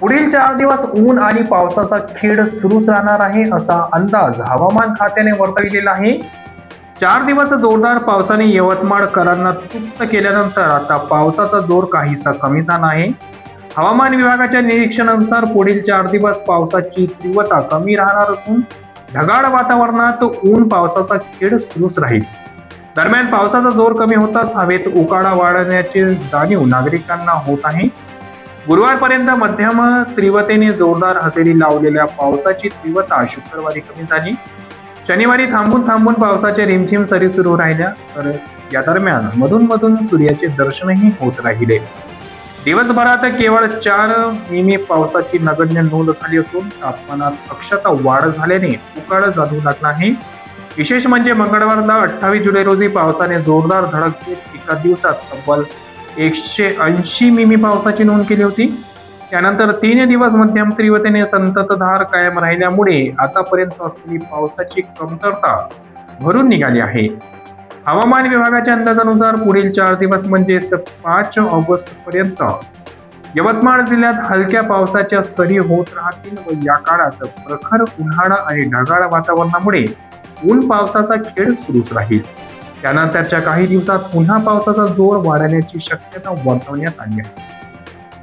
पुढील 4 दिवस ऊन आणि पावसाचा खेळ सुरूच राहणार आहे असा अंदाज हवामान खात्याने वर्तविलेला आहे. 4 दिवस जोरदार पावसाने यवतमाळकरांना तृप्त केल्यानंतर आता पावसाचा जोर काहीसा कमी झाला आहे. हवामान विभागाच्या निरीक्षणानुसार पुढील 4 दिवस पावसाची तीव्रता कमी राहणार असून ढगाळ वातावरणात ऊन पावसाचा खेळ सुरूच राहील. दरम्यान पावसाचा जोर कमी होताच हवेत उकाडा वाढण्याची जाणीव नागरिकांना होत आहे. गुरुवारपर्यंत मध्यम तीव्रतेने जोरदार हजेरी लावलेल्या पावसाची तीव्रता शुक्रवारी कमी झाली. शनिवारी थांबून थांबून पावसाच्या रिमझिम सरी सुरू राहिल्या, तर या दरम्यान मधून मधून सूर्याचे दर्शनही होत राहिले. दिवसभरात केवळ 4 मिमी पावसाची नगण्य नोंद झाली असून तापमानात अक्षरशः वाढ झाल्याने उकाडा जाणवू लागला आहे. विशेष म्हणजे मंगळवारला 28 जुलै रोजी पावसाने जोरदार धडक देत एका दिवसात तब्बल 180 मिमी पावसाची नोंद केली होती. त्यानंतर 3 दिवस मध्यम तीव्रतेने संततधार कायम राहिल्यामुळे आतापर्यंत असलेली पावसाची कमतरता भरून निघाली आहे. हवामान विभागाच्या अंदाजानुसार पुढील 4 दिवस म्हणजे 5 ऑगस्ट पर्यंत यवतमाळ जिल्ह्यात हलक्या पावसाच्या सरी होत राहतील व या काळात प्रखर उन्हाळा आणि ढगाळ वातावरणामुळे ऊन पावसाचा खेळ सुरूच राहील. त्यानंतरच्या काही दिवसात पुन्हा पावसाचा जोर वाढण्याची शक्यता वर्तवण्यात आली आहे.